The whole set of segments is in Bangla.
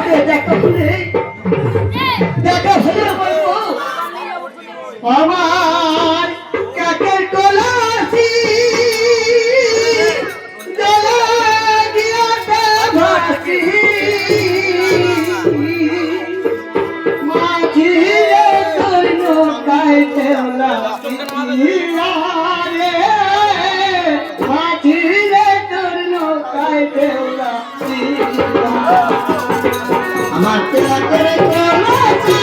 সাথে দেখা হলে বলবো আমার কাকের কলাসি জলে গিয়াছে ভাসি মাঝিরে তোর নৌকায় দেওলা রে মাঝিরে তোর নৌকায় দেওলা আমার কাকের কলাসি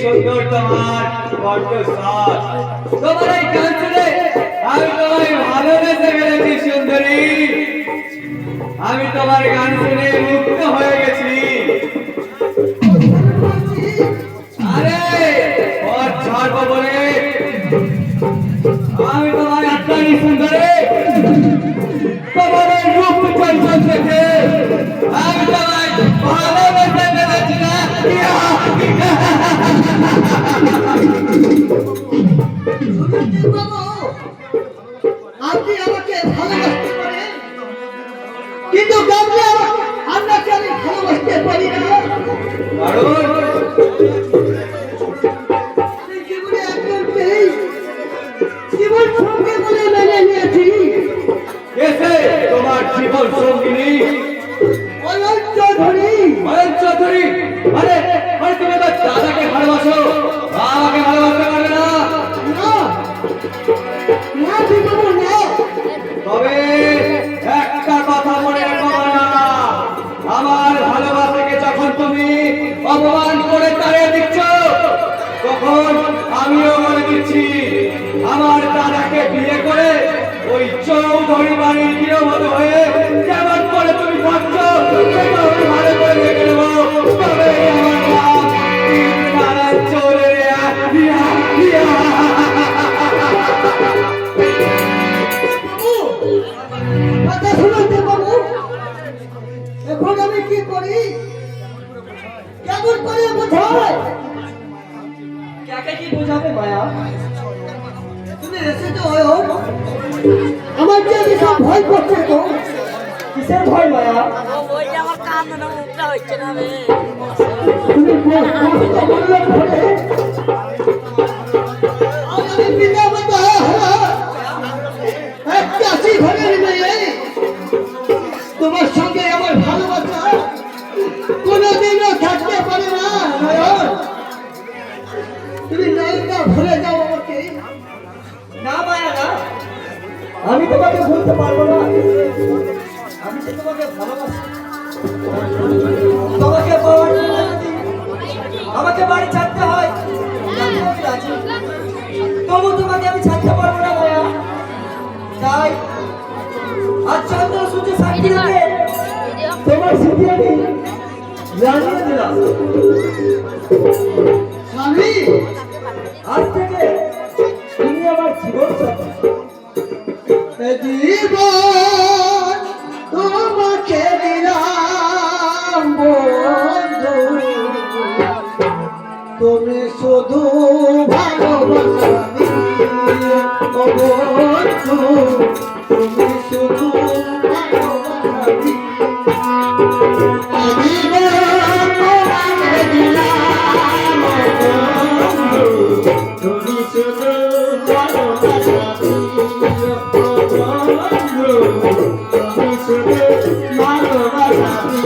সুন্দর তোমার কণ্ঠস্বর তোমার এই গান শুনে আমি তোমায় ভালোবেসে ফেলেছি সুন্দরী আমি তোমার গান শুনে মুগ্ধ হয়ে গেছি আরে পথ ছাড়বো বলে আমি তোমার আত্মানি সুন্দরী তোমার এই রূপ পরিচয় দেখে আমি তোমায় ভালোবেসে ফেলেছি না আপনি আমাকে ভালোবাসতে পারেন কিন্তু আপনাকে আমি ভালোবাসতে পারি না জীবনে একজনকেই জীবন সঙ্গে বলে মেনে নিয়েছি তোমার জীবন সঙ্গিনী অয়ন চৌধুরী আরে তুমি তো দাদাকে ভালোবাসো আমাকে ভালোবাসতে পারবে না তবে একটা কথা মনে রাখো আমার ভালোবাসাকে যখন তুমি অপমান করে তাড়িয়ে দিচ্ছ তখন আমিও বলে দিচ্ছি আমার দাদাকে বিয়ে করে ওই চৌধুরী বাড়ির গৃহবধূ হয়ে যেমন করে তুমি ভাবছো সেটা আমি ভালো করে দেখে নেবো তবে আমার নাম নারায়ণ চৌধুরী এখন আমি কি করি কেমন করে বোঝায় কাকে কি বোঝাবে মায়া তুমি এসেছো আমার যে সব ভয় করছে তো কিসের ভয় মায়া ওই যে আমার কান না মুখটা হচ্ছে না রে তুমি বললে আমি বিনা মতো এক চাষি ঘরের মেয়ে তোমার সঙ্গে আমার ভালোবাসা কোনোদিনও থাকতে পারে না আমি তোমাকে ভুলতে পারবো না। আমি যে তোমাকে ভালোবাসি। তোমাকে পাওয়ার জন্য যদি আমাকে বাড়ি ছাড়তে হয় তাতে আমি রাজি। তবু তোমাকে আমি ছাড়তে পারবো না মায়া। তাই আজ চন্দ্র সূর্য সাক্ষী রেখে তোমার স্মৃতি আমি জানিয়ে দিলাম। স্বামী আজ থেকে তুমি আমার জীবন সাথী। জীবন তোমাকে দিলাম বন্ধু, তুমি শুধু ভালোবাসি ও বন্ধু, তুমি শুধু ভালোবাসি। জীবন তোমাকে দিলাম বন্ধু, তুমি শুধু ভালোবাসি ও বন্ধু, তুমি শুধু ভালোবাসি।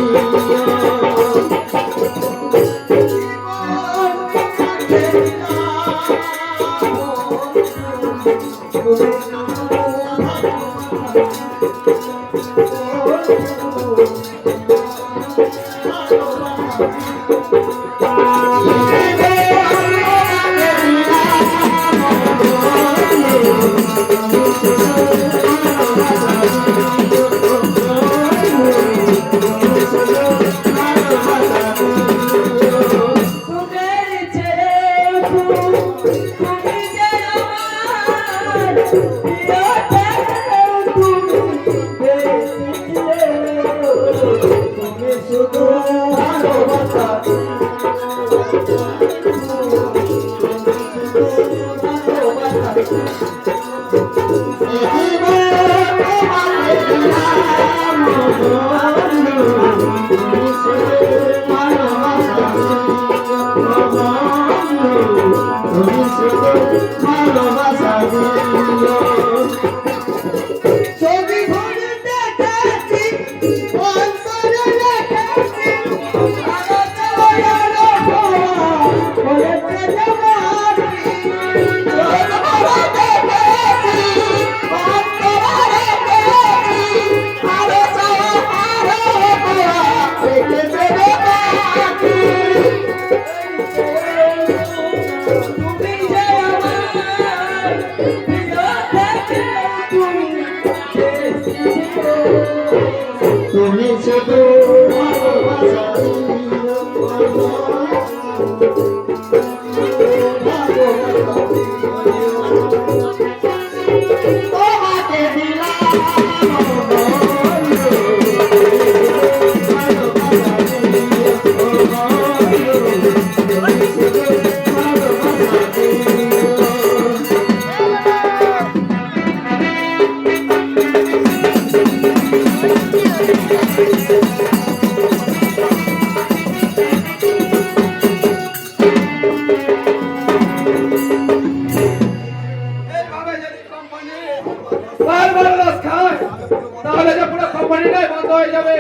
তাহলে যে পুরো কোম্পানিটাই বন্ধ হয়ে যাবে।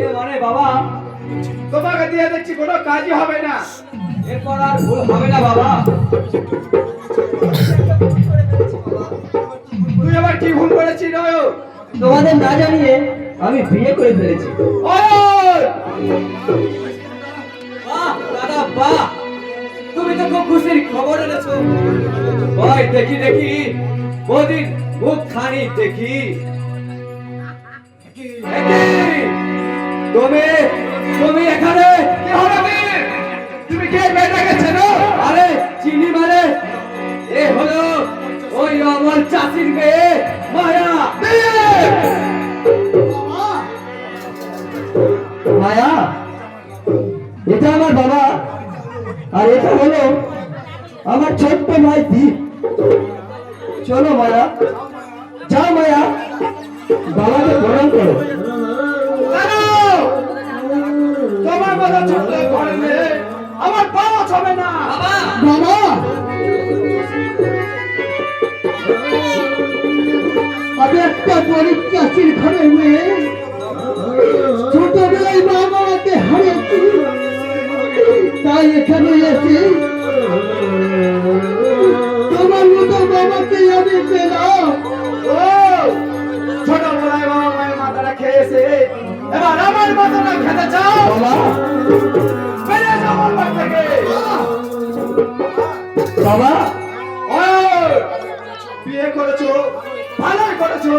এ মানে বাবা, তোমাকে দিয়ে দেখছি কোনো কাজই হবে না। এরপর আর ভুল হবে না বাবা। তুই আবার কি ভুল করেছিস নয়? তোমাদের না জানিয়ে আমি বিয়ে করে ফেলেছি। বাহ দাদা বাহ, তুমি তো খুব খুশির খবর এনেছো। ভাই দেখি দেখি ওদিন মুখ খানি দেখি। তুমি তুমি এখানে কি হবে? তুমি কে মেয়েটাকে চেনো? আরে চিনি মানে এ হলো ওই আমার চাচির মেয়ে মায়া। মায়া, এটা আমার বাবা আর এটা হলো আমার ছোট্ট ভাই দীপ। চলো মায়া, যাও মায়া, বাবাকে প্রণাম করো। তোমার মতো ছোট্ট ঘরে মেয়ে আমার পাওয়া হবে না। বাবা, আমি একটা গরিব চাষির ঘরের মেয়ে, ছোটবেলায় বাবা আমাকে হারিয়েছি, তাই এখানে এসে তোমার মতো বাবাকে আমি পেলাম। ও এসে এবার আমার বদলা খেতে চাও বাবা বেরিয়ে যাও আমার বাড়ি থেকে। বাবা ওই, বিয়ে করেছো ভালোই করেছো,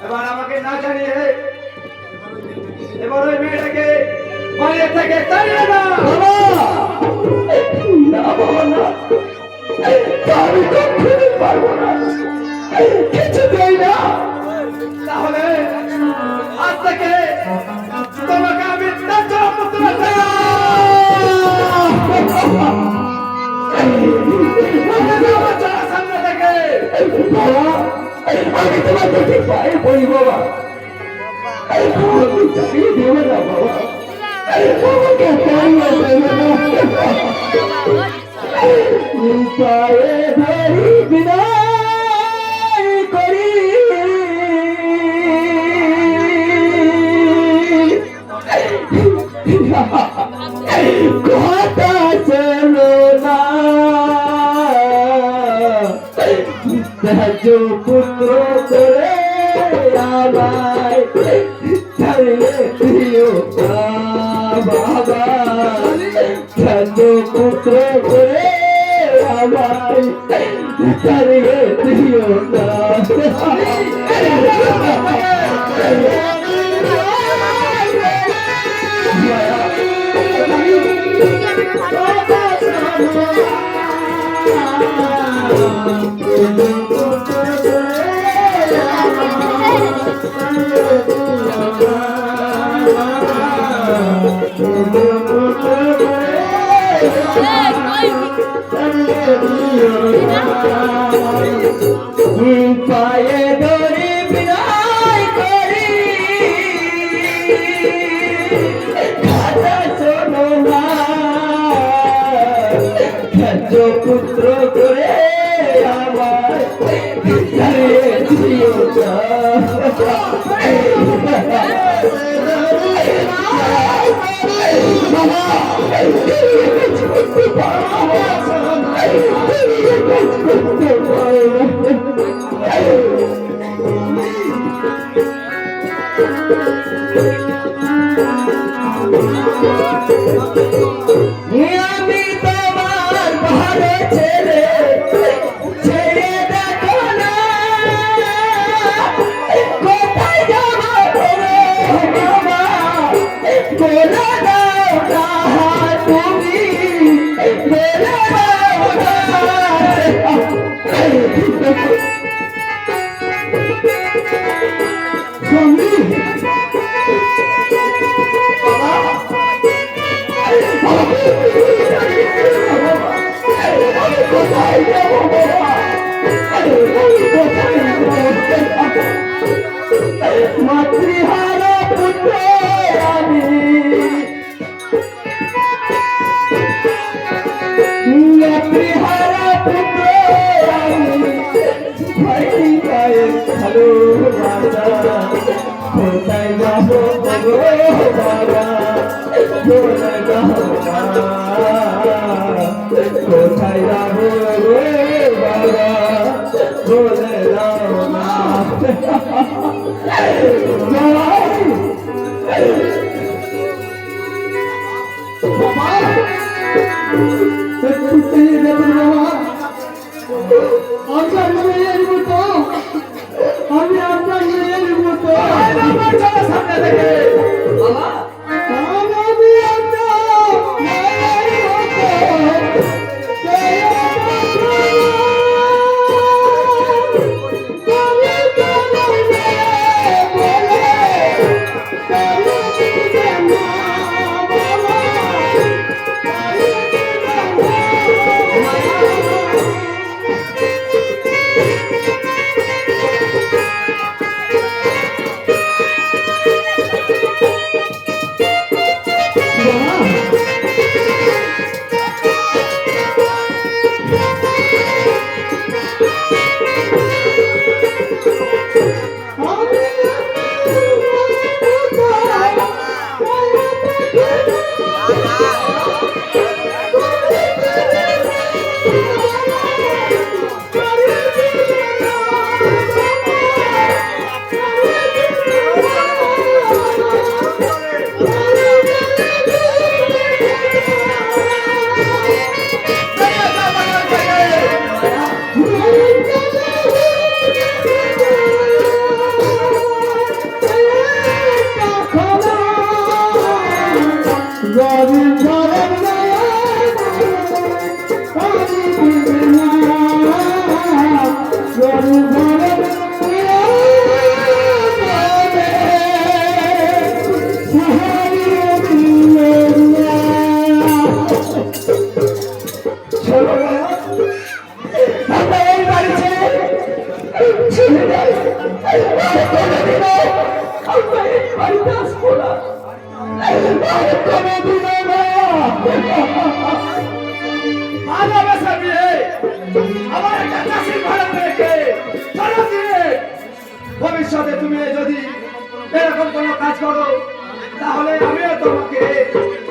এবার আমাকে না জানিয়ে এবার ওই মেয়েটাকে বাড়ি থেকে তাড়িয়ে দাও। বাবা না বাবা না, আমি কখনোই পারবো না, কিছুতেই না। তাহলে আজ থেকে তোমাকে আমি ত্যায্য পুত্র সামনে থেকে। বাবা আমি তোমার দুটি পায়ে পড়ি বাবা, আমাকে চালিয়ে দেবে না বাবা, আমাকে চালিয়ে দেবে না। পায়ে ধরি বিদায় করি, কথা চলো না, ত্যায্য পুত্র করে আমায় ছাড়িয়ে দিও না বাবা, ত্যায্য পুত্র করে আমায় ছাড়িয়ে দিও না। পায়ে ধরে বিদায় করি, কথা শোনো না, ত্যায্য পুত্র করে আমার ছাড়িয়ে দিও না। আমি তোমার ভালো ছেলে, ছেড়ে দেখো না, কোথায় যাবো বাবা, বলে দাও না তুমি, বলে দাও না। স্বামী মাতৃহারা পুত্র আমি, মাতৃহারা পুত্র আমি, ভাই গায়ে ভালোবাসা, কোথায় যাবো গো বাবা, বলে দাও না, কোথায় যাবো গো বাবা, বলে দাও না। বাবা একটু চেয়ে দেখুন বাবা, আপনার মেয়ের মতো, আমি আপনার মেয়ের মতো। আমার চলো সামনে থেকে। বাবা আমি আপনার মেয়ের মতো, কোনোদিনও আমরা এই বাড়িতে আসবো না, আর কোনোদিনও না। ভালোবাসা দিয়ে আমার একটা চাষির ঘরে রেখে চলো দিয়ে ভবিষ্যতে তুমি যদি এরকম কোনো কাজ করো তাহলে আমিও তোমাকে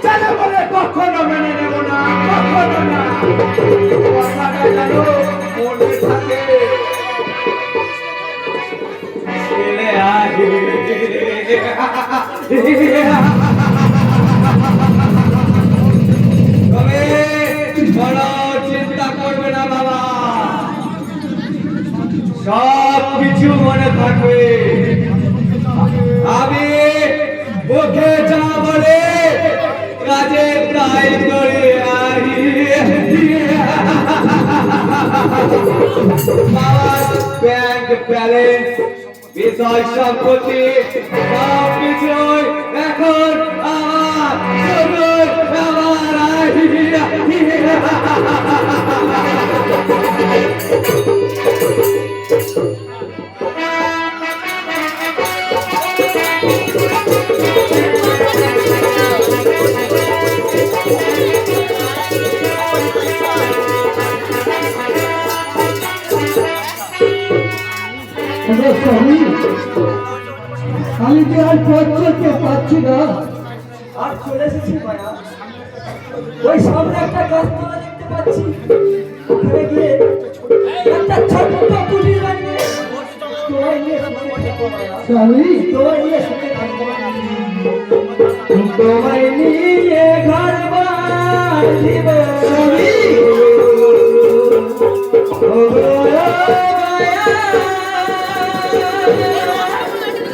ছেলে বলে কখনো মেনে নেব না, কখনো না। কথাটা যেন মনে থাকে। ছেলে আগে তবে বড় চিন্তা করবে না বাবা, সব কিছু মনে থাকবে। আমি ওকে যা বলে কাজে তাই করে বাবার ব্যাংক ব্যালেন্স বিষয় সম্পত্তি সব কিছুই এখন স্বামী, আমি যে আর পথ চলতে পারছি না। আর চলে এসেছি মায়া, ওই সামনে একটা গাছতলা দেখতে পাচ্ছি, ওখানে গিয়ে একটা ছোট্ট কুটির বানিয়ে তোমায় নিয়ে সুখে থাকবো মায়া, স্বামী, তোমায় নিয়ে সুখে থাকবো। তোমায় নিয়ে ঘর বাঁধিব স্বামী, ও মায়া,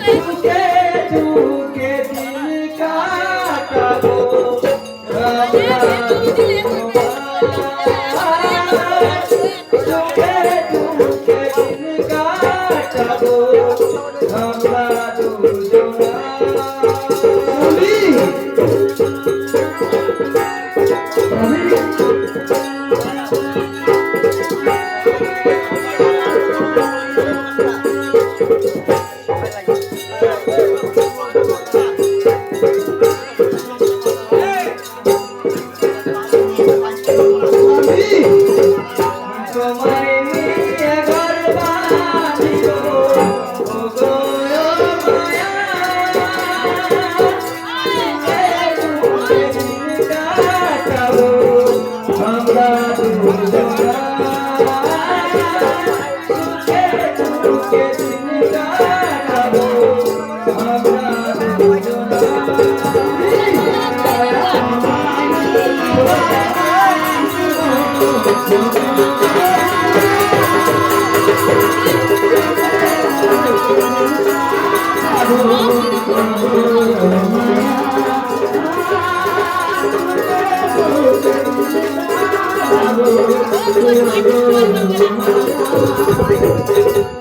সুখে সুখে দিন কাটাবো। Thank you.